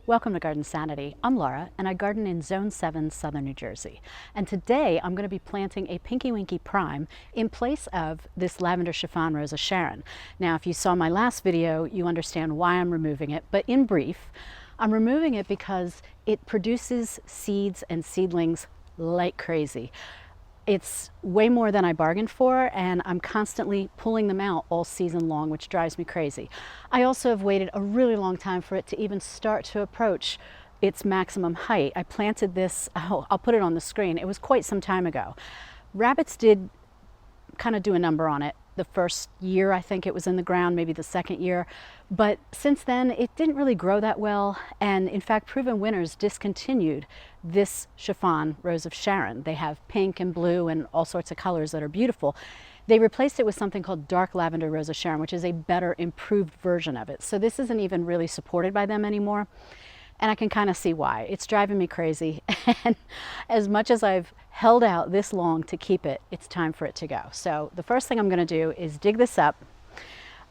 Welcome to Garden Sanity. I'm Laura and I garden in Zone 7, Southern New Jersey. And today I'm going to be planting a Pinky Winky Prime in place of this Lavender Chiffon Rose of Sharon. Now, if you saw my last video, you understand why I'm removing it, but in brief, I'm removing it because it produces seeds and seedlings like crazy. It's way more than I bargained for, and I'm constantly pulling them out all season long, which drives me crazy. I also have waited a really long time for it to even start to approach its maximum height. I planted this, I'll put it on the screen, it was quite some time ago. Rabbits did kind of do a number on it the first year I think it was in the ground, maybe the second year, but since then it didn't really grow that well, and in fact Proven Winners discontinued this Chiffon Rose of Sharon. They have pink and blue and all sorts of colors that are beautiful. They replaced it with something called Dark Lavender Rose of Sharon, which is a better, improved version of it. So this isn't even really supported by them anymore. And I can kind of see why. It's driving me crazy. And as much as I've held out this long to keep it, it's time for it to go. So the first thing I'm going to do is dig this up.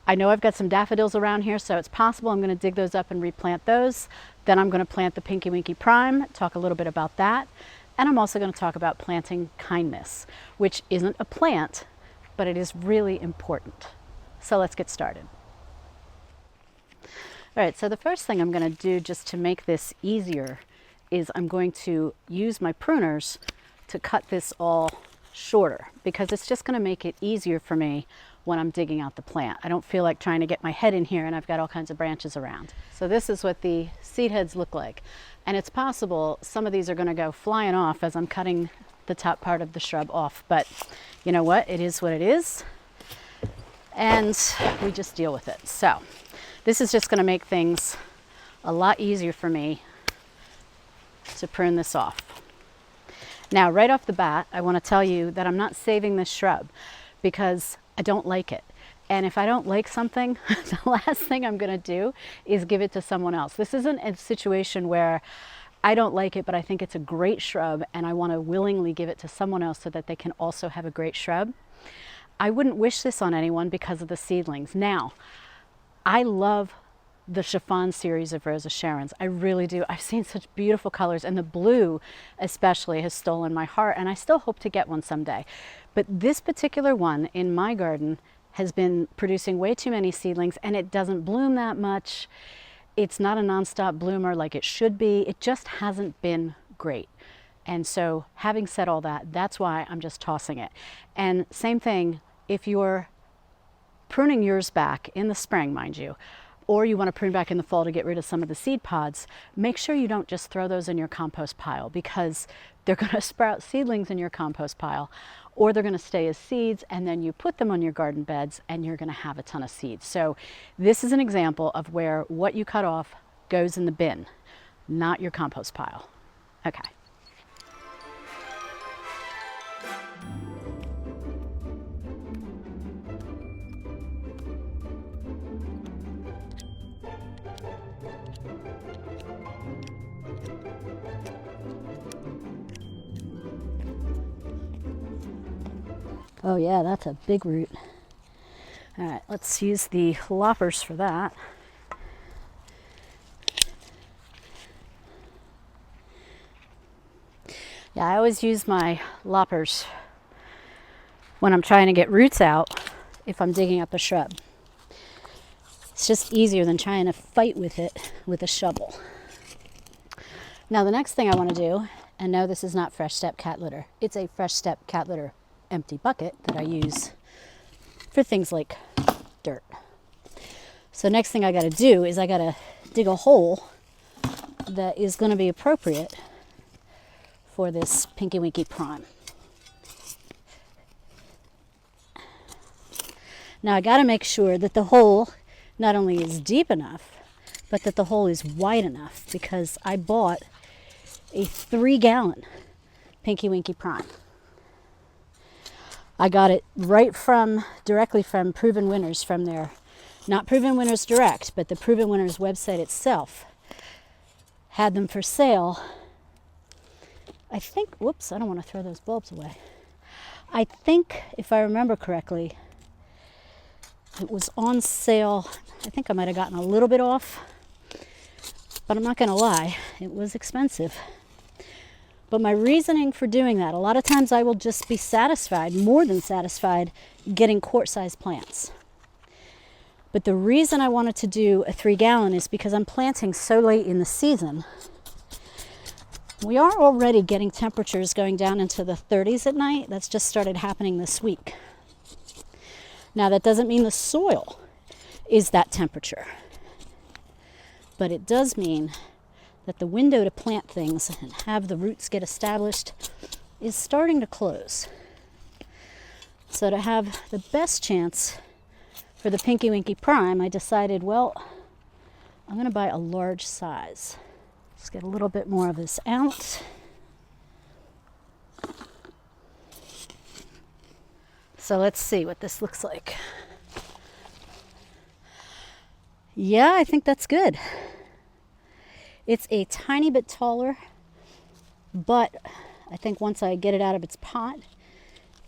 I know I've got some daffodils around here, so it's possible I'm going to dig those up and replant those. Then I'm going to plant the Pinky Winky Prime, talk a little bit about that. And I'm also going to talk about planting kindness, which isn't a plant, but it is really important. So let's get started. All right, so the first thing I'm going to do just to make this easier is I'm going to use my pruners to cut this all shorter, because it's just going to make it easier for me when I'm digging out the plant. I don't feel like trying to get my head in here and I've got all kinds of branches around. So this is what the seed heads look like. And it's possible some of these are going to go flying off as I'm cutting the top part of the shrub off. But you know what? It is what it is. And we just deal with it. So this is just going to make things a lot easier for me to prune this off. Now, right off the bat, I want to tell you that I'm not saving this shrub because I don't like it. And if I don't like something, the last thing I'm going to do is give it to someone else. This isn't a situation where I don't like it, but I think it's a great shrub and I want to willingly give it to someone else so that they can also have a great shrub. I wouldn't wish this on anyone because of the seedlings. Now, I love the Chiffon series of Rose of Sharons. I really do. I've seen such beautiful colors, and the blue especially has stolen my heart, and I still hope to get one someday. But this particular one in my garden has been producing way too many seedlings, and it doesn't bloom that much. It's not a nonstop bloomer like it should be. It just hasn't been great. And so having said all that, that's why I'm just tossing it. And same thing, if you're pruning yours back in the spring, mind you, or you want to prune back in the fall to get rid of some of the seed pods, make sure you don't just throw those in your compost pile, because they're going to sprout seedlings in your compost pile, or they're going to stay as seeds, and then you put them on your garden beds and you're going to have a ton of seeds. So this is an example of where what you cut off goes in the bin, not your compost pile. Okay. Oh yeah, that's a big root. All right, let's use the loppers for that. Yeah, I always use my loppers when I'm trying to get roots out if I'm digging up a shrub. It's just easier than trying to fight with it with a shovel. Now the next thing I want to do, and no, this is not Fresh Step cat litter. It's a Fresh Step cat litter empty bucket that I use for things like dirt. So next thing I got to do is I got to dig a hole that is going to be appropriate for this Pinky Winky Prime. Now I got to make sure that the hole not only is deep enough, but that the hole is wide enough, because I bought a 3-gallon Pinky Winky Prime. I got it directly from Proven Winners, from their, not Proven Winners Direct, but the Proven Winners website itself had them for sale. I think, whoops, I don't want to throw those bulbs away. I think, if I remember correctly, it was on sale. I think I might have gotten a little bit off, But I'm not going to lie, it was expensive. But my reasoning for doing that, a lot of times I will just be satisfied, more than satisfied, getting quart-sized plants. But the reason I wanted to do a 3-gallon is because I'm planting so late in the season. We are already getting temperatures going down into the 30s at night. That's just started happening this week. Now, that doesn't mean the soil is that temperature, but it does mean that the window to plant things and have the roots get established is starting to close. So to have the best chance for the Pinky Winky Prime, I decided, well, I'm going to buy a large size. Let's get a little bit more of this out. So let's see what this looks like. Yeah, I think that's good. It's a tiny bit taller, but I think once I get it out of its pot,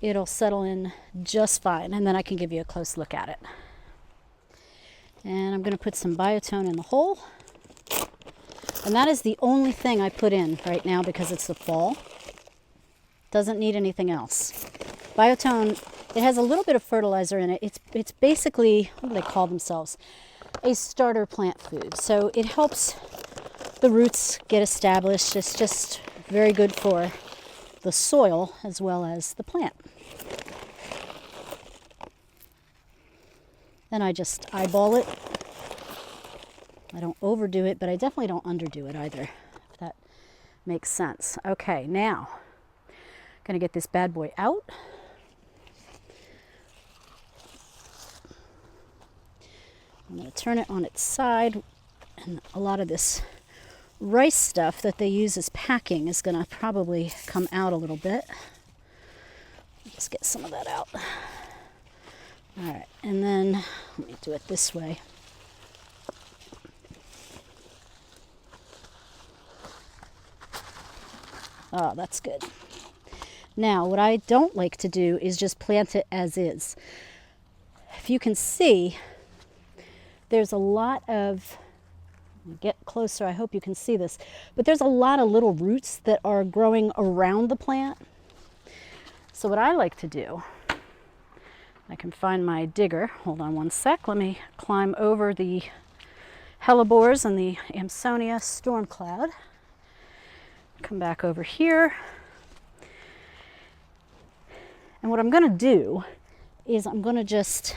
it'll settle in just fine, and then I can give you a close look at it. And I'm going to put some biotone in the hole. And that is the only thing I put in right now because it's the fall. Doesn't need anything else. Biotone, it has a little bit of fertilizer in it. It's basically, what do they call themselves? A starter plant food. So it helps the roots get established. It's just very good for the soil as well as the plant. Then I just eyeball it. I don't overdo it, but I definitely don't underdo it either, if that makes sense. Okay, now I'm going to get this bad boy out. I'm going to turn it on its side, and a lot of this rice stuff that they use as packing is going to probably come out a little bit. Just get some of that out. All right, and then let me do it this way. Oh, that's good. Now, what I don't like to do is just plant it as is. If you can see, there's a lot of, get closer, I hope you can see this, but there's a lot of little roots that are growing around the plant. So what I like to do, I can find my digger. Hold on one sec. Let me climb over the hellebores and the Amsonia storm cloud. Come back over here. And what I'm going to do is I'm going to just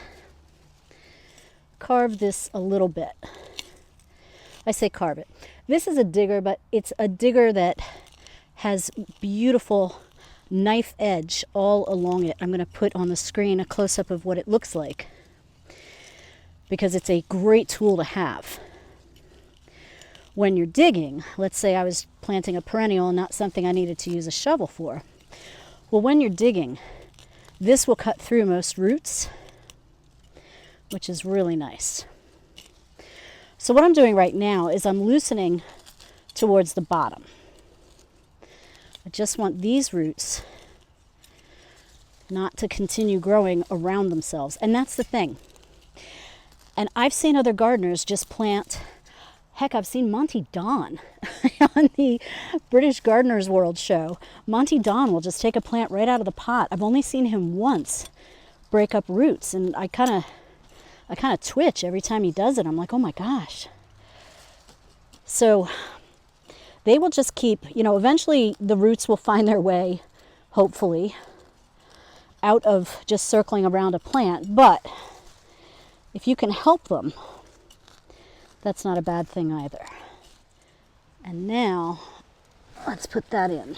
carve this a little bit. I say carve it. This is a digger, but it's a digger that has beautiful knife edge all along it. I'm going to put on the screen a close-up of what it looks like because it's a great tool to have. When you're digging, let's say I was planting a perennial and not something I needed to use a shovel for. Well, when you're digging, this will cut through most roots, which is really nice. So what I'm doing right now is I'm loosening towards the bottom. I just want these roots not to continue growing around themselves. And that's the thing. And I've seen other gardeners just plant, heck, I've seen Monty Don on the British Gardeners World show. Monty Don will just take a plant right out of the pot. I've only seen him once break up roots, and I kind of twitch every time he does it. I'm like, oh my gosh. So they will just keep, eventually the roots will find their way, hopefully, out of just circling around a plant. But if you can help them, that's not a bad thing either. And now, let's put that in.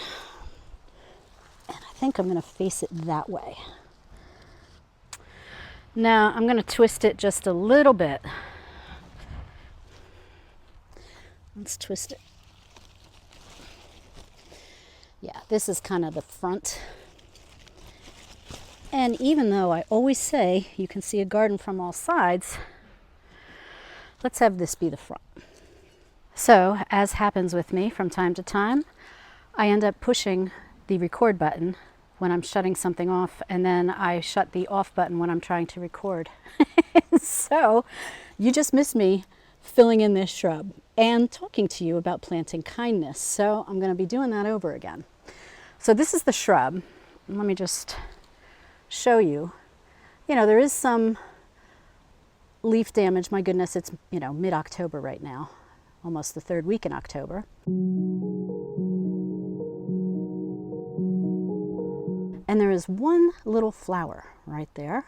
And I think I'm going to face it that way. Now, I'm going to twist it just a little bit. Let's twist it. Yeah, this is kind of the front. And even though I always say you can see a garden from all sides, let's have this be the front. So, as happens with me from time to time, I end up pushing the record button when I'm shutting something off, and then I shut the off button when I'm trying to record. So, you just missed me filling in this shrub. and talking to you about planting kindness. So I'm going to be doing that over again. So this is the shrub. Let me just show you. You know, there is some leaf damage. My goodness, it's, you know, mid-October right now, almost the third week in October. And there is one little flower right there.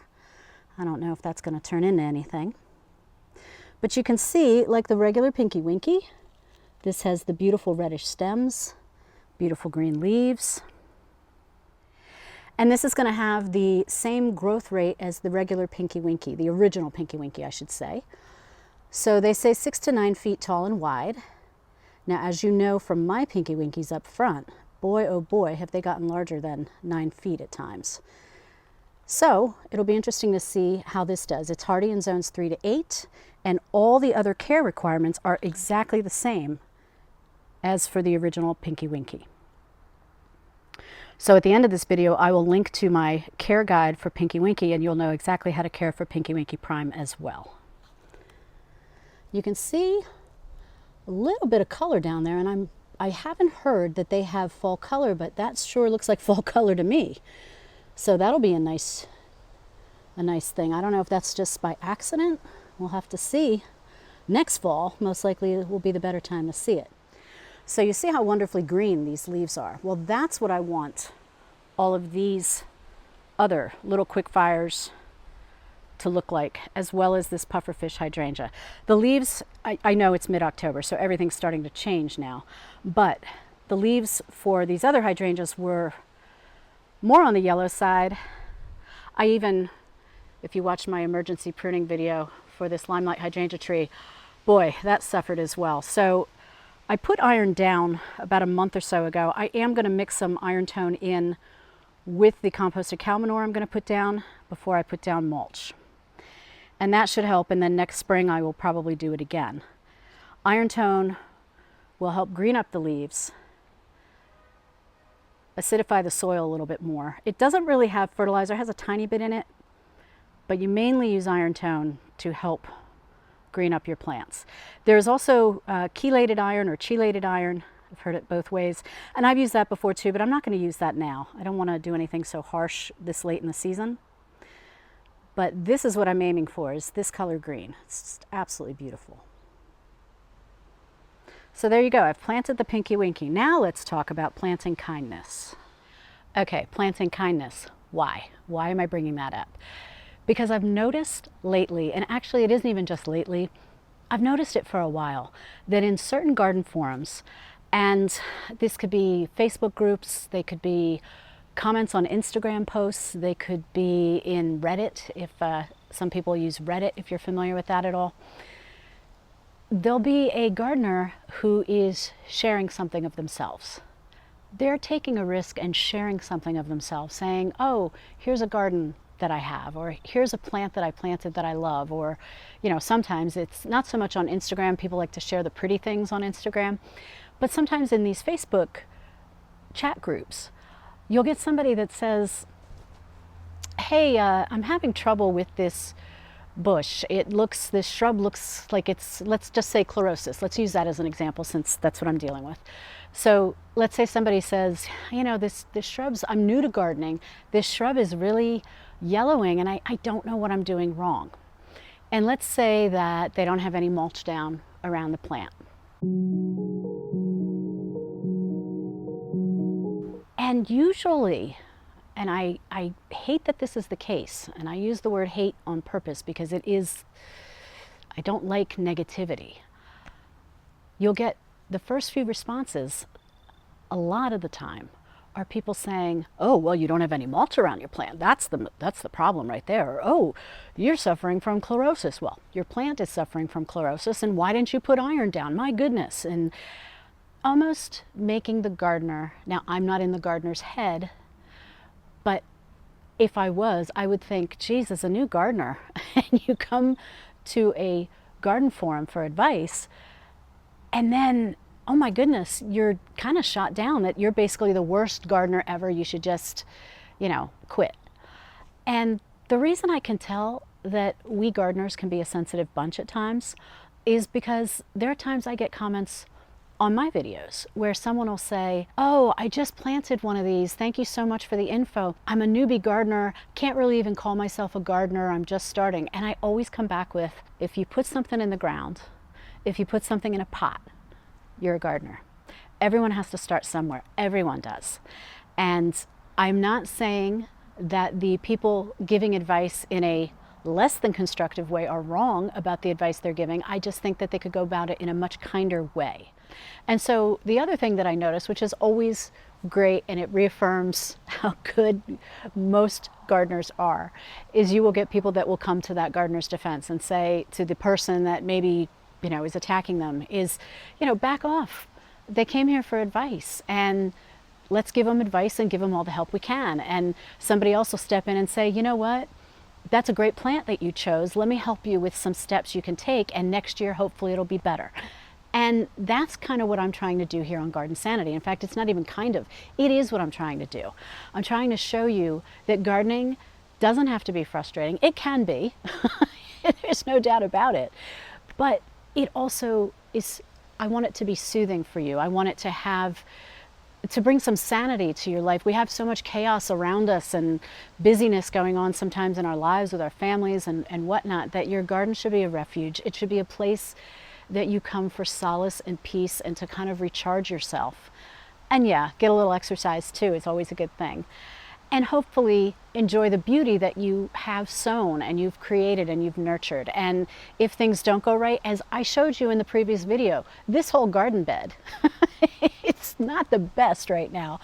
I don't know if that's going to turn into anything. But you can see, like the regular Pinky Winky, this has the beautiful reddish stems, beautiful green leaves. And this is going to have the same growth rate as the regular Pinky Winky, the original Pinky Winky, I should say. So they say 6 to 9 feet tall and wide. Now, as you know from my Pinky Winkies up front, boy, oh boy, have they gotten larger than 9 feet at times. So it'll be interesting to see how this does. It's hardy in zones 3 to 8, and all the other care requirements are exactly the same as for the original Pinky Winky. So at the end of this video, I will link to my care guide for Pinky Winky, and you'll know exactly how to care for Pinky Winky Prime as well. You can see a little bit of color down there, and I haven't heard that they have fall color, but that sure looks like fall color to me. So that'll be a nice thing. I don't know if that's just by accident. We'll have to see. Next fall, most likely will be the better time to see it. So you see how wonderfully green these leaves are. Well, that's what I want all of these other little quick fires to look like, as well as this pufferfish hydrangea. The leaves, I know it's mid-October, so everything's starting to change now, but the leaves for these other hydrangeas were more on the yellow side. I even, if you watch my emergency pruning video for this limelight hydrangea tree, boy, that suffered as well. So I put iron down about a month or so ago. I am going to mix some iron tone in with the composted cow manure I'm going to put down before I put down mulch. And that should help, and then next spring I will probably do it again. Iron tone will help green up the leaves, acidify the soil a little bit more. It doesn't really have fertilizer, it has a tiny bit in it, but you mainly use iron tone to help green up your plants. There's also chelated iron or chelated iron. I've heard it both ways, and I've used that before too, but I'm not going to use that now. I don't want to do anything so harsh this late in the season. But this is what I'm aiming for, is this color green. It's just absolutely beautiful. So there you go. I've planted the Pinky Winky. Now let's talk about planting kindness. Okay, planting kindness. Why? Why am I bringing that up? Because I've noticed lately, and actually it isn't even just lately, I've noticed it for a while, that in certain garden forums, and this could be Facebook groups, they could be comments on Instagram posts, they could be in Reddit, if some people use Reddit, if you're familiar with that at all. There'll be a gardener who is sharing something of themselves. They're taking a risk and sharing something of themselves, saying, oh, here's a garden that I have, or here's a plant that I planted that I love, or, you know, sometimes it's not so much on Instagram. People like to share the pretty things on Instagram, but sometimes in these Facebook chat groups, you'll get somebody that says, hey, I'm having trouble with this bush. This shrub looks like it's, let's just say chlorosis. Let's use that as an example since that's what I'm dealing with. So let's say somebody says, you know, this shrub's, I'm new to gardening. This shrub is really yellowing and I don't know what I'm doing wrong. And let's say that they don't have any mulch down around the plant. And usually, and I hate that this is the case, and I use the word hate on purpose because it is, I don't like negativity. You'll get the first few responses, a lot of the time, are people saying, oh, well, you don't have any mulch around your plant. That's the problem right there. Or, oh, you're suffering from chlorosis. Well, your plant is suffering from chlorosis, and why didn't you put iron down? My goodness. And almost making the gardener, now I'm not in the gardener's head, but if I was, I would think, geez, as a new gardener, and you come to a garden forum for advice, and then, oh my goodness, you're kind of shot down that you're basically the worst gardener ever. You should just, you know, quit. And the reason I can tell that we gardeners can be a sensitive bunch at times is because there are times I get comments on my videos where someone will say, oh, I just planted one of these. Thank you so much for the info. I'm a newbie gardener. Can't really even call myself a gardener. I'm just starting. And I always come back with, if you put something in the ground, if you put something in a pot, you're a gardener. Everyone has to start somewhere. Everyone does. And I'm not saying that the people giving advice in a less than constructive way are wrong about the advice they're giving. I just think that they could go about it in a much kinder way. And so the other thing that I notice, which is always great and it reaffirms how good most gardeners are, is you will get people that will come to that gardener's defense and say to the person that maybe, is attacking them is, back off. They came here for advice, and let's give them advice and give them all the help we can. And somebody else will step in and say, you know what? That's a great plant that you chose. Let me help you with some steps you can take, and next year, hopefully it'll be better. And that's kind of what I'm trying to do here on Garden Sanity. In fact, it's not even kind of, it is what I'm trying to do. I'm trying to show you that gardening doesn't have to be frustrating. It can be, there's no doubt about it. But it also is, I want it to be soothing for you. I want it to bring some sanity to your life. We have so much chaos around us and busyness going on sometimes in our lives with our families and whatnot, that your garden should be a refuge. It should be a place that you come for solace and peace and to kind of recharge yourself. And yeah, get a little exercise too. It's always a good thing. And hopefully enjoy the beauty that you have sown and you've created and you've nurtured. And if things don't go right, as I showed you in the previous video, this whole garden bed, it's not the best right now.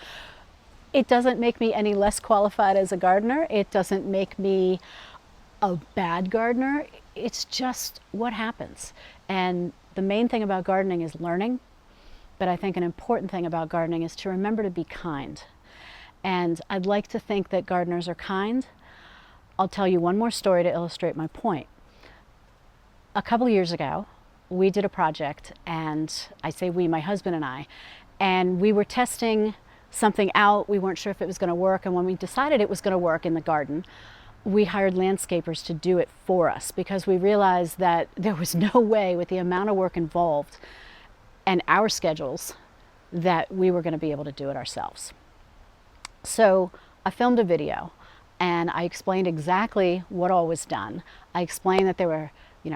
It doesn't make me any less qualified as a gardener. It doesn't make me a bad gardener. It's just what happens. And the main thing about gardening is learning. But I think an important thing about gardening is to remember to be kind. And I'd like to think that gardeners are kind. I'll tell you one more story to illustrate my point. A couple of years ago, we did a project, and I say we, my husband and we were testing something out. We weren't sure if it was going to work, and when we decided it was going to work in the garden, we hired landscapers to do it for us because we realized that there was no way, with the amount of work involved and our schedules, that we were going to be able to do it ourselves. So I filmed a video and I explained exactly what all was done. I explained that there were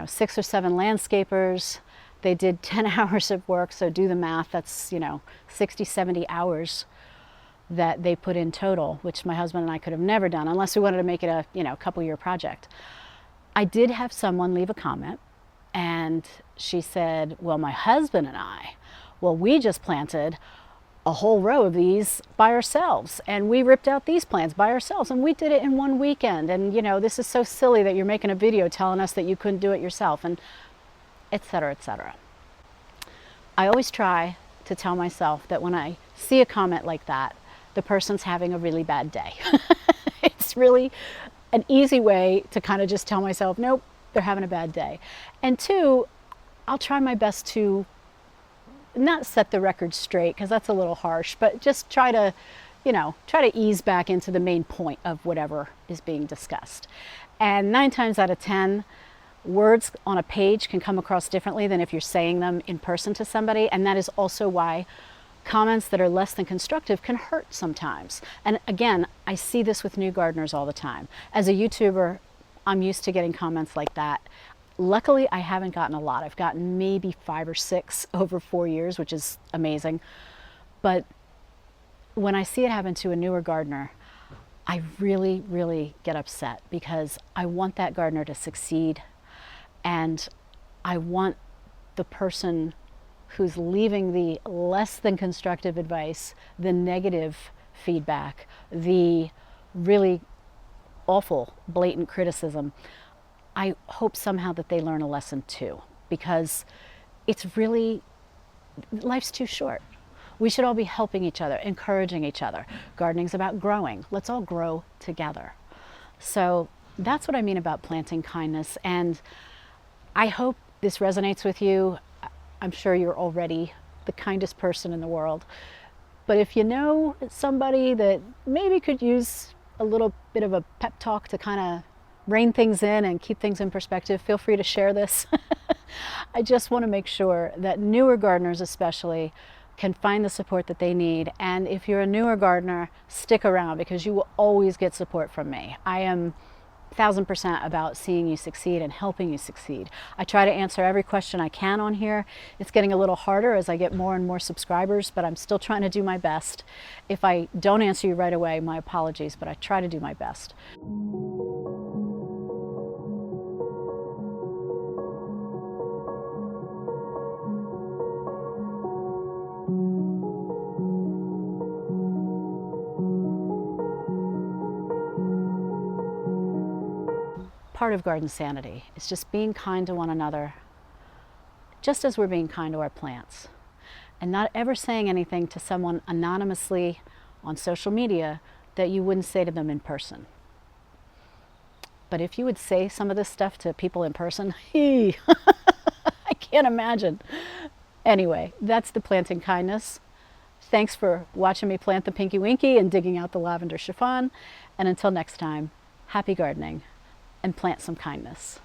6 or 7 landscapers. They did 10 hours of work, so do the math, that's 60, 70 hours that they put in total, which my husband and I could have never done unless we wanted to make it a couple year project. I did have someone leave a comment, and she said, well, my husband and I, we just planted a whole row of these by ourselves, and we ripped out these plants by ourselves, and we did it in one weekend, and this is so silly that you're making a video telling us that you couldn't do it yourself, and etc., etc. I always try to tell myself that when I see a comment like that, the person's having a really bad day. It's really an easy way to kind of just tell myself, nope, they're having a bad day. And 2, I'll try my best to not set the record straight, because that's a little harsh, but just try to ease back into the main point of whatever is being discussed. And 9 times out of 10, words on a page can come across differently than if you're saying them in person to somebody. And that is also why comments that are less than constructive can hurt sometimes. And again, I see this with new gardeners all the time. As a YouTuber, I'm used to getting comments like that. Luckily, I haven't gotten a lot. I've gotten maybe 5 or 6 over 4 years, which is amazing. But when I see it happen to a newer gardener, I really, really get upset, because I want that gardener to succeed. And I want the person who's leaving the less than constructive advice, the negative feedback, the really awful, blatant criticism, I hope somehow that they learn a lesson too, because it's really, life's too short. We should all be helping each other, encouraging each other. Gardening's about growing. Let's all grow together. So that's what I mean about planting kindness. And I hope this resonates with you. I'm sure you're already the kindest person in the world. But if you know somebody that maybe could use a little bit of a pep talk to kind of rein things in and keep things in perspective, feel free to share this. I just want to make sure that newer gardeners especially can find the support that they need. And if you're a newer gardener, stick around because you will always get support from me. I am 1000% about seeing you succeed and helping you succeed. I try to answer every question I can on here. It's getting a little harder as I get more and more subscribers, but I'm still trying to do my best. If I don't answer you right away, my apologies, but I try to do my best. Part of garden sanity is just being kind to one another, just as we're being kind to our plants, and not ever saying anything to someone anonymously on social media that you wouldn't say to them in person. But if you would say some of this stuff to people in person, I can't imagine. Anyway, that's the planting kindness. Thanks for watching me plant the Pinky Winky and digging out the lavender chiffon. And until next time, happy gardening and plant some kindness.